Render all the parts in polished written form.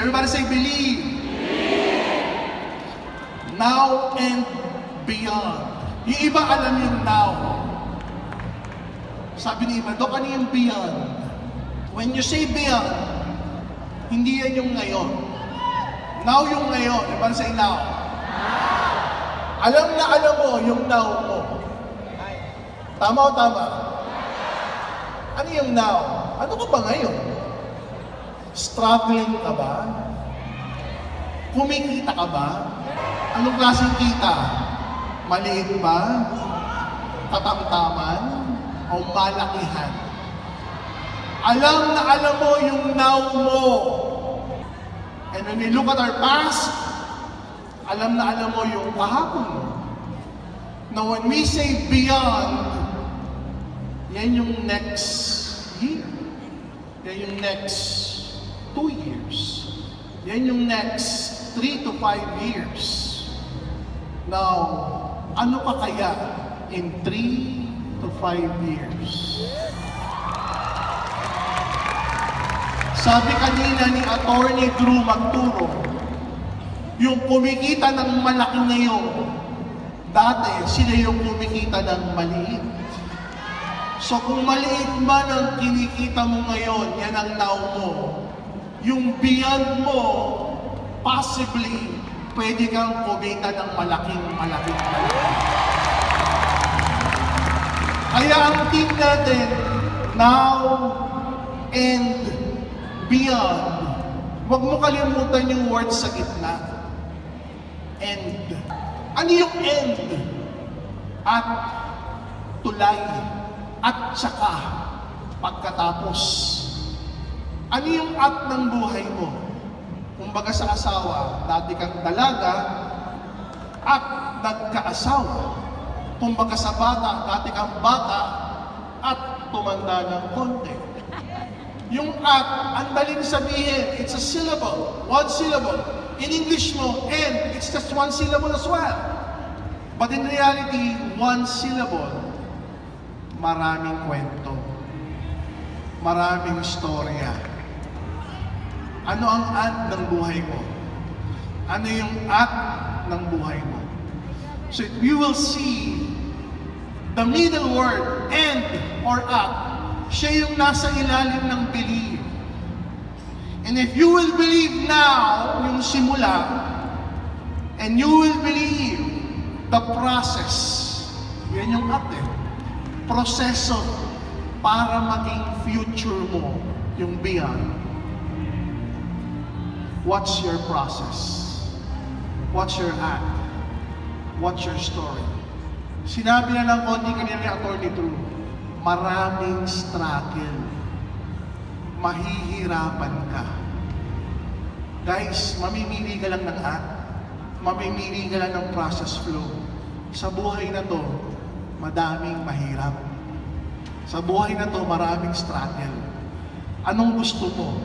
Everybody say believe. Now and beyond. Yung iba alam yung now. Sabi ni iba, Dok, ano yung beyond? When you say beyond, hindi yan yung ngayon. Now yung ngayon. Everybody say now. Alam na alam mo yung now mo. Tama o tama? Ano yung now? Ano ka ba ngayon? Struggling ka ba? Kumikita ka ba? Anong klaseng kita? Maliit ba? Tatamtaman? O malakihan? Alam na alam mo yung now mo. And when we look at our past, alam na alam mo yung kahapon mo. Now when we say beyond, yan yung next year. Yan yung next 2 years. Yan yung next 3 to 5 years. Now, ano ka kaya in 3 to 5 years? Sabi kanina ni Attorney Drew Magturo, yung kumikita ng malaki ngayon, dati sila yung kumikita ng maliit. So kung maliit man ang kinikita mo ngayon, yan ang now mo. Yung beyond mo, possibly, pwede kang kumita ng malaking. Kaya ang team natin, now and beyond, huwag mo kalimutan yung word sa gitna. End. Ano yung end? At tulay. At saka, pagkatapos. Ano yung at ng buhay mo? Kumbaga sa asawa, dati kang dalaga, at nagkaasawa. Kumbaga sa bata, dati kang bata, at tumanda ng konti. Yung at, ang daling sabihin, it's a syllable, one syllable. In English mo, and, it's just one syllable as well. But in reality, one syllable, maraming kwento, maraming istorya. Ano ang at ng buhay mo? Ano yung at ng buhay mo? So you will see the middle word, and or at, siya yung nasa ilalim ng believe. And if you will believe now, yung simula, and you will believe the process, yan yung at proseso para maging future mo, yung beyond. What's your process? What's your act? What's your story? Sinabi na ng konti kanina ni Attorney Drew, maraming struggle. Mahihirapan ka. Guys, mamimili ka lang ng act. Mamimili ka lang ng process flow. Sa buhay na to, madaming mahirap. Sa buhay na to, maraming struggle. Anong gusto mo?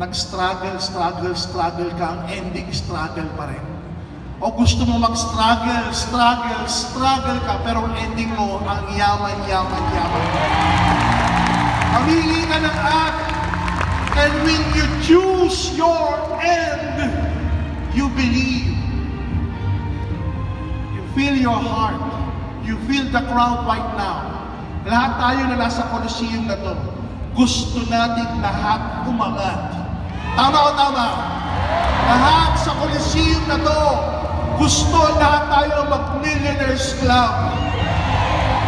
Nag-struggle ka, ang ending struggle pa rin. O gusto mo struggle ka, pero ang ending mo, ang yaman. Mamili ka ng act, and when you choose your end, you believe. You feel your heart. You feel the crowd right now. Lahat tayo na nasa Colosseum na to, gusto natin lahat umangat. Tama o tama? Lahat sa Colosseum na to, gusto lahat tayo mag-Millionaires Club.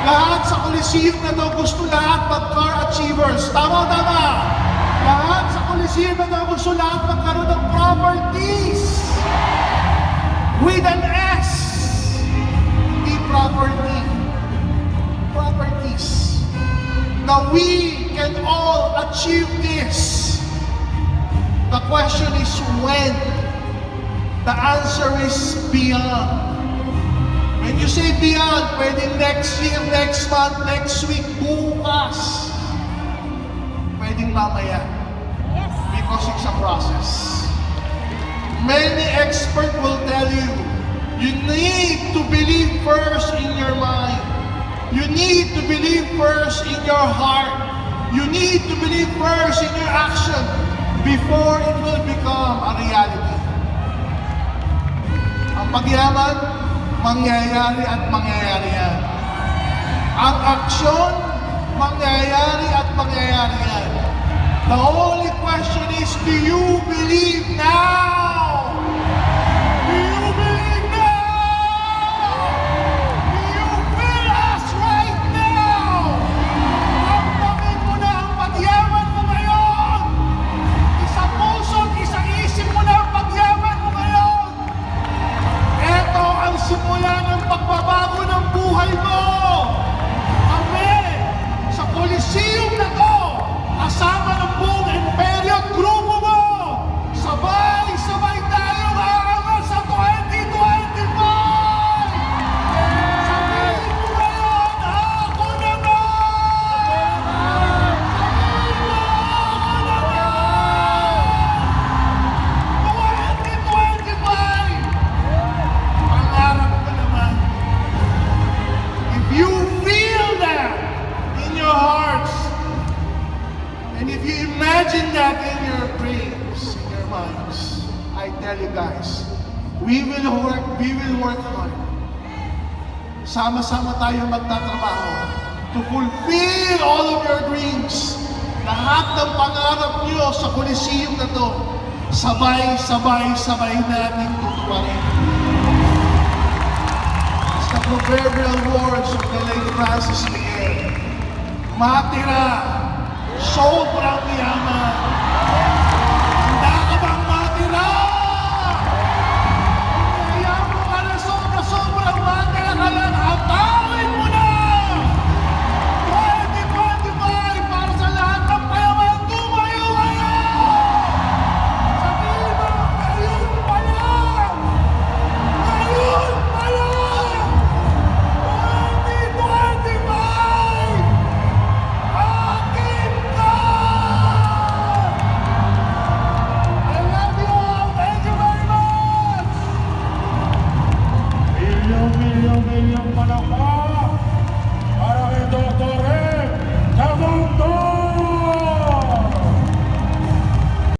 Lahat sa Colosseum na to, gusto lahat mag-car achievers. Tama o tama? Lahat sa Colosseum na to, gusto lahat magkaroon ng properties. With an S. Hindi property. Properties. Now we can all achieve this. The question is when. The answer is beyond. When you say beyond, pwede next year, next month, next week, bukas. Pwedeng mamaya. Because it's a process. Many experts will tell you, you need to believe first in your mind. You need to believe first in your heart. You need to believe first in your action. before it will become a reality. Ang pagyaman, mangyayari at mangyayari yan. Ang aksyon, mangyayari at mangyayari yan. The only question is, do you believe now? Do you believe now? Do you feel us right now? Ramdamin mo na ang pagyaman mo ngayon. Isang puso't isang isip mo na ang pagyaman mo ngayon. Ito ang simula ng pagbabago ng buhay mo. Kami, sa Coliseum na to, kasama ng buong imperyo at grupo mo, sabay-sabay tayong aangat sa 2025! Sabihin mo ngayon, ako naman! Sabihin mo, ako naman! 2025! Pangarap ko naman. If you feel that in your hearts, and if you imagine that in your brains, in your minds, I tell you guys, we will work hard. Sama-sama tayo magtatrabaho to fulfill all of your dreams. Lahat ng pangarap niyo sa Coliseum na to, sabay natin tutuparin. As the proverbial words of the late Francis Miguel, matira, sobrang yaman,